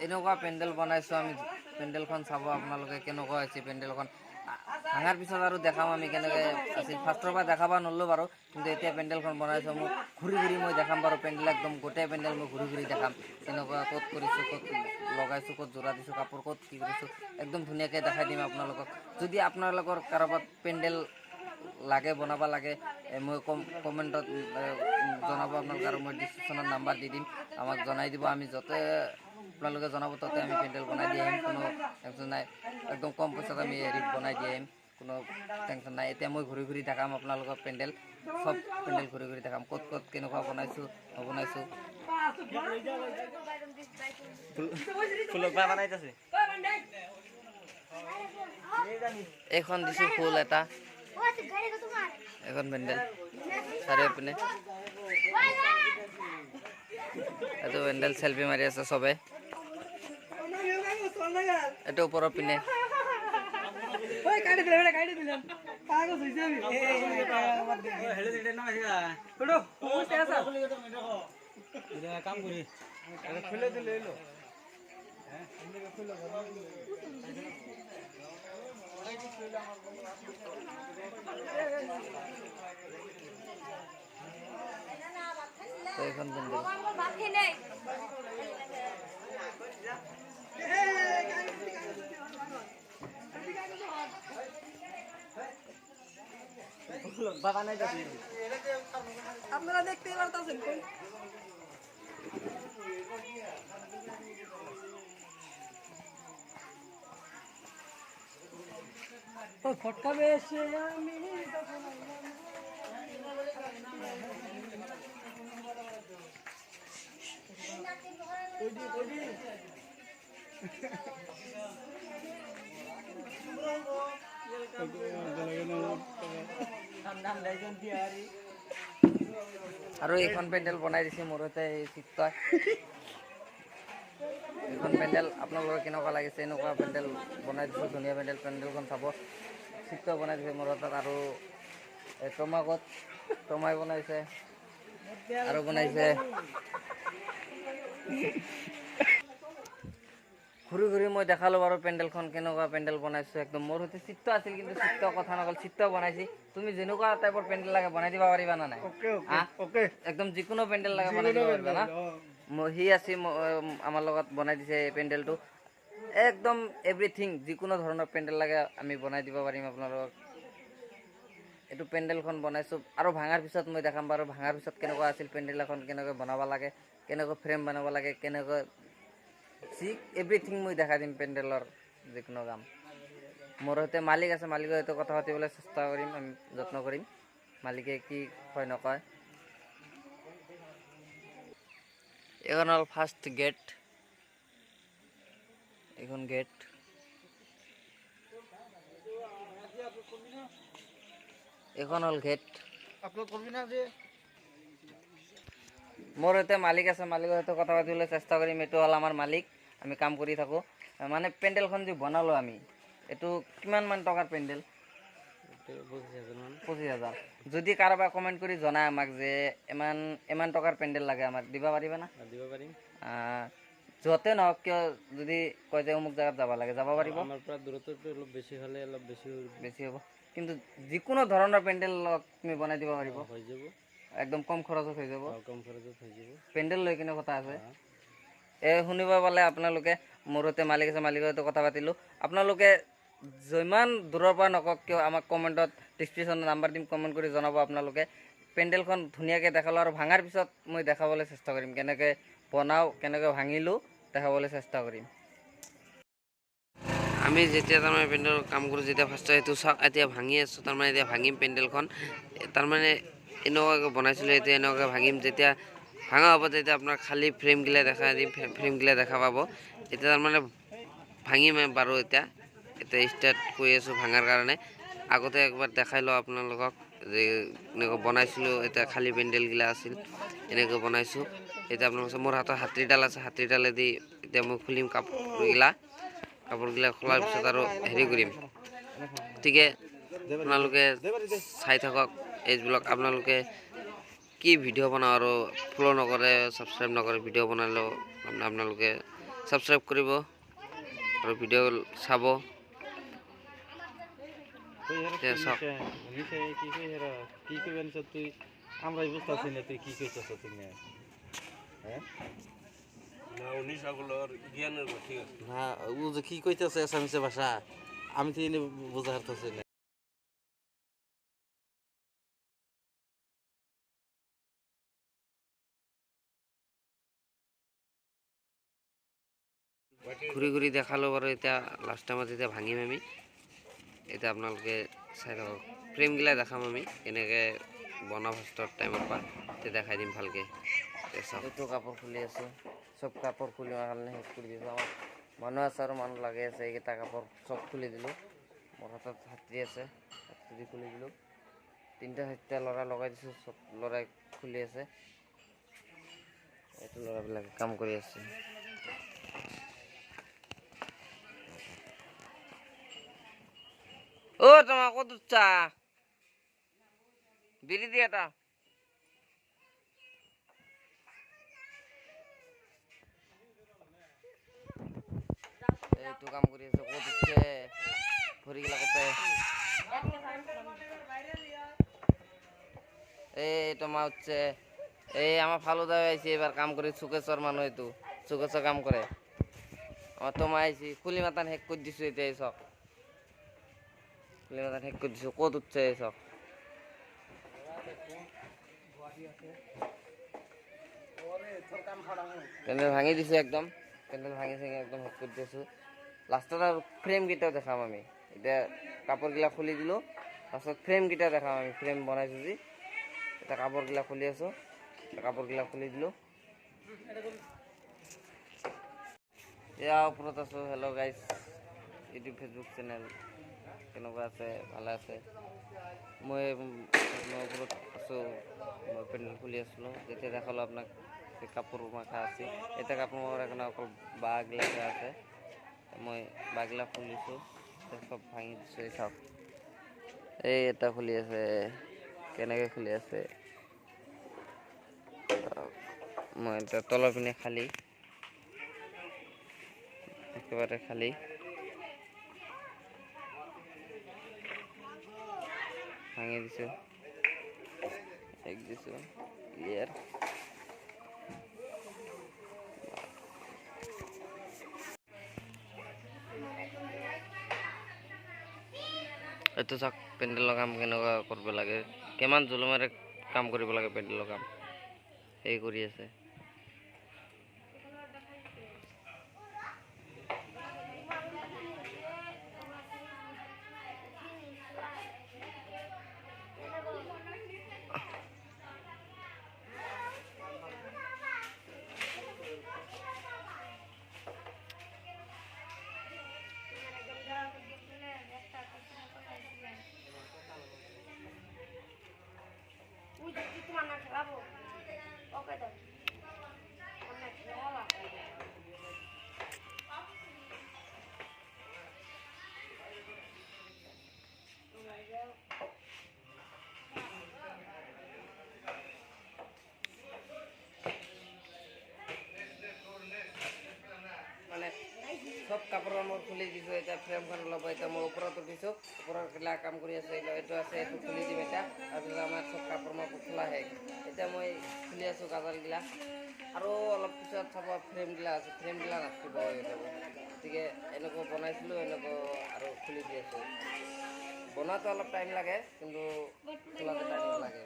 এনেকুৱা পেণ্ডেল বনাইছোঁ আমি। পেণ্ডেলখন চাব আপোনালোকে কেনেকুৱা হৈছে পেণ্ডেলখন। ভাঙাৰ পিছত আৰু দেখাম আমি কেনেকৈ আছিল। ফাৰ্ষ্টৰ পৰা দেখাব নোৱাৰিলোঁ বাৰু, কিন্তু এতিয়া পেণ্ডেলখন বনাইছোঁ। মোক ঘূৰি ঘূৰি মই দেখাম বাৰু পেণ্ডেল, একদম গোটেই পেণ্ডেল মই ঘূৰি ঘূৰি দেখাম। কেনেকুৱা ক'ত কৰিছোঁ, ক'ত লগাইছোঁ, ক'ত যোৰা দিছোঁ, কাপোৰ ক'ত কি কৰিছোঁ, একদম ধুনীয়াকৈ দেখাই দিম আপোনালোকক। যদি আপোনালোকৰ কাৰোবাক পেণ্ডেল লাগে, বনাব লাগে, মই কমেণ্টত জনাব আপোনালোকে, আৰু মই ডিছক্ৰিপশ্যনত নাম্বাৰ দি দিম, আমাক জনাই দিব। আমি য'তে আপোনালোকে জনাব তাতে আমি পেণ্ডেল বনাই দি আহিম, কোনো টেনশ্যন নাই। একদম কম পইচাত আমি হেৰিত বনাই দি আহিম, কোনো টেনশ্যন নাই। এতিয়া মই ঘূৰি ঘূৰি দেখাম আপোনালোকক পেণ্ডেল, চব পেণ্ডেল ঘূৰি ঘূৰি দেখাম, ক'ত ক'ত কেনেকুৱা বনাইছোঁ নবনাইছোঁ। এইখন দিছোঁ ফুল এটা, এখন পেণ্ডেল চাৰিওপিনে। এইটো পেণ্ডেল চেল্ফি মাৰি আছে চবে। এইটো ওপৰৰ পিনে এইখন পেণ্ডেল। আপনাৰা দেখতেই পাৰতেছেন ও ফটকা বেশে আমি আৰু এইখন পেণ্ডেল বনাই দিছে মোৰতে এই চিত্ৰই। এইখন পেণ্ডেল আপোনালোকৰ কেনেকুৱা লাগিছে? এনেকুৱা পেণ্ডেল বনাই দিছোঁ, ধুনীয়া পেণ্ডেল। পেণ্ডেলখন চাব, চিত্ৰ বনাই দিছে মোৰ তাত। আৰু টমাকত টমাই বনাইছে, আৰু বনাইছে ঘূৰি ঘূৰি মই দেখালোঁ বাৰু পেণ্ডেলখন কেনেকুৱা পেণ্ডেল বনাইছোঁ। একদম মোৰ সৈতে চিত্ৰ আছিল, কিন্তু চিত্ৰ কথা নক'ল, চিত্ৰ বনাইছি। তুমি যেনেকুৱা টাইপৰ পেণ্ডেল লাগে বনাই দিব পাৰিবা না নাই? একদম যিকোনো পেণ্ডেল লাগে বনাই দিব পাৰিবা না? সি আছে আমাৰ লগত বনাই দিছে এই পেণ্ডেলটো। একদম এভৰিথিং, যিকোনো ধৰণৰ পেণ্ডেল লাগে আমি বনাই দিব পাৰিম আপোনালোকক। এইটো পেণ্ডেলখন বনাইছোঁ, আৰু ভাঙাৰ পিছত মই দেখাম বাৰু ভাঙাৰ পিছত কেনেকুৱা আছিল পেণ্ডেল এখন, কেনেকৈ বনাব লাগে, কেনেকৈ ফ্ৰেম বনাব লাগে, কেনেকৈ এভৰিথিং মই দেখাই দিম পেণ্ডেলৰ যিকোনো কাম। মোৰ সৈতে মালিক আছে, মালিকৰ সৈতে কথা পাতিবলৈ চেষ্টা কৰিম, আমি যত্ন কৰিম মালিকে কি কয় নকয়। এইখন হ'ল ফাৰ্ষ্ট গেট, এইখন গেট। এইখন হ'ল গেট। মোৰ সৈতে মালিক আছে, মালিকৰ সৈতে কথা পাতিবলৈ চেষ্টা কৰিম। এইটো হ'ল আমাৰ মালিক, আমি কাম কৰি থাকোঁ। মানে পেণ্ডেলখন যে বনালোঁ আমি, এইটো কিমানমান টকাৰ পেণ্ডেল? 25,000। যদি কাৰোবাৰ কমেণ্ট কৰি জনায় আমাক যে ইমান টকাৰ পেণ্ডেল লাগে, আমাক দিব পাৰিবা না? দিব পাৰিম। য'তে নহওক কিয়, যদি কয় যে অমুক জেগাত যাব লাগে, যাব পাৰিব? আমাৰ পৰা দূৰত্বটো অলপ বেছি হ'লে অলপ বেছি হ'ব, কিন্তু যিকোনো ধৰণৰ পেণ্ডেল তুমি বনাই দিব পাৰিব? হৈ যাব, একদম কম খৰচত হৈ যাব। কম খৰচত হৈ যাব, পেণ্ডেল লৈ কিনে কথা আছে। শুনিব পালে আপোনালোকে, মোৰ সৈতে মালিক আছে, মালিকৰ সৈতে কথা পাতিলোঁ। আপোনালোকে যিমান দূৰৰ পৰা নকওক কিয়, আমাক কমেণ্টত ডিছক্ৰিপশ্যনত নাম্বাৰ দিম, কমেণ্ট কৰি জনাব আপোনালোকে। পেণ্ডেলখন ধুনীয়াকৈ দেখালোঁ, আৰু ভাঙাৰ পিছত মই দেখাবলৈ চেষ্টা কৰিম, কেনেকৈ বনাওঁ, কেনেকৈ ভাঙিলোঁ দেখাবলৈ চেষ্টা কৰিম। আমি যেতিয়া তাৰমানে পেণ্ডেলৰ কাম কৰোঁ, যেতিয়া ফাৰ্ষ্ট এইটো চাওক, এতিয়া ভাঙি আছোঁ, তাৰমানে এতিয়া ভাঙিম পেণ্ডেলখন। তাৰমানে এনেকুৱাকৈ বনাইছিলোঁ, এতিয়া এনেকুৱাকৈ ভাঙিম। যেতিয়া ভাঙা হ'ব তেতিয়া আপোনাক খালী ফ্ৰেমগিলা দেখাই দিম, ফ্ৰেমগিলা দেখা পাব। এতিয়া তাৰমানে ভাঙিম বাৰু। এতিয়া ষ্টাৰ্ট কৰি আছোঁ ভাঙাৰ কাৰণে। আগতে একবাৰ দেখাই লওঁ আপোনালোকক যে এনেকৈ বনাইছিলোঁ। এতিয়া খালী পেণ্ডেলগিলা আছিল, এনেকৈ বনাইছোঁ। এতিয়া আপোনালোকে মোৰ হাতত হাতৰিডাল আছে, হাতৰিডালেদি এতিয়া মই খুলিম কাপোৰগিলা খোলাৰ পিছত আৰু হেৰি কৰিম। গতিকে আপোনালোকে চাই থাকক এই ব্লগ। আপোনালোকে কি ভিডিঅ' বনাওঁ আৰু ফ'ল' নকৰে ছাবস্ক্ৰাইব নকৰে ভিডিঅ' বনালেও আপোনালোকে ছাবস্ক্ৰাইব কৰিব আৰু ভিডিঅ' চাব তুই কি কই হেরা কি কইবেন তুই আমরাই বুঝতাছি না তুই কি কইতাছ তুই না হ্যাঁ না উনি সকলের জ্ঞানের ঠিক আছে না ও যে কি কইতাছে আসামিসে ভাষা আমি তো এনে বুঝা হারতাছি না ঘূৰি ঘূৰি দেখালোঁ বাৰু এতিয়া লাষ্ট টাইমত যেতিয়া ভাঙিম আমি এতিয়া আপোনালোকে চাই থাকক ফ্ৰেমগিলা দেখাম আমি কেনেকৈ বনাওঁ ফাৰ্ষ্টৰ টাইমৰ পৰা তেতিয়া দেখাই দিম ভালকৈ এইটো কাপোৰ খুলি আছোঁ চব কাপোৰ খুলি কাৰণে শেষ কৰি দিছোঁ আমাৰ মানুহ আছে আৰু মানুহ লাগি আছে এইকেইটা কাপোৰ চব খুলি দিলোঁ মোৰ হাতত হাতৰি আছে হাতৰি খুলি দিলোঁ 3টা 4টা ল'ৰা লগাই দিছোঁ চব ল'ৰাই খুলি আছে এইটো ল'ৰাবিলাকে কাম কৰি আছে ও তোমাৰ কত চা বিড়ি দিয়ে এটা এইটো কাম কৰি আছে কত উঠছে ভৰিগিলা কপে এই তোমার হচ্ছে এই আমার ফালুদা আইছি এবার কাম করে সুকেশ্বর মানুষ এইটো সুকেশ্বর কাম করে আমার তোমার আইছি কুলি মাতান হেক করে দিছো এটা এই সব লেনা ঠিক করে দিছো কত উঠছে সব প্যান্ডেল ভাঙি দিছো একদম প্যান্ডেল ভাঙি ভেঙে একদম হেক করে দিয়েছো লাস্টত আর ফ্রেম গিটাও দেখাম আমি এটা কাপড়গিলা খুলি দিলো লাস্টত ফ্রেম গিটা দেখাম আমি ফ্রেম বনাইছো যে এটা কাপড়গিলা খুলি আছো কাপড়গিলা খুলি দিলো এয়া ওপৰত আছো hello' guys YouTube Facebook channel কেনেকুৱা আছে ভালে আছে মই ওপৰত আছোঁ মই পেণ্ডেল খুলি আছিলোঁ যেতিয়া দেখালোঁ আপোনাক কাপোৰ মাখা আছে এতিয়া কাপোৰ মাখাৰ কাৰণে অকল বাঁহগিলাকে আছে মই বাঁহগিলা খুলিছোঁ চব ভাঙি দিছোঁ এই চাওক এই এটা খুলি আছে কেনেকৈ খুলি আছে মই এতিয়া তলৰ পিনে খালী একেবাৰে খালী ভাঙি দিছোঁ এক দিছোঁ ক্লিয়াৰ এইটো চাওক পেণ্ডেলৰ কাম কেনেকুৱা কৰিব লাগে কিমান জুলুমেৰে কাম কৰিব লাগে পেণ্ডেলৰ কাম সেই কৰি আছে মানে সব কাপড়ৰ মই খুলি দিছোঁ এতিয়া ফ্ৰেমখন ল'ব এতিয়া মই ওপৰত উঠিছোঁ ওপৰৰ গিলা কাম কৰি আছে এইটো আছে এইটো খুলি দিম এতিয়া তাৰপিছত আমাৰ চব কাপোৰ মাপোৰ খোলা শেষ এতিয়া মই খুলি আছোঁ গাজালগিলা আৰু অলপ পিছত চাব ফ্ৰেমগিলা আছে ফ্ৰেমগিলা নাথাকিব হৈ যাব গতিকে এনেকৈ বনাইছিলোঁ এনেকৈ আৰু খুলি দি আছোঁ বনাওঁতে অলপ টাইম লাগে কিন্তু খোলাতে টাইম নালাগে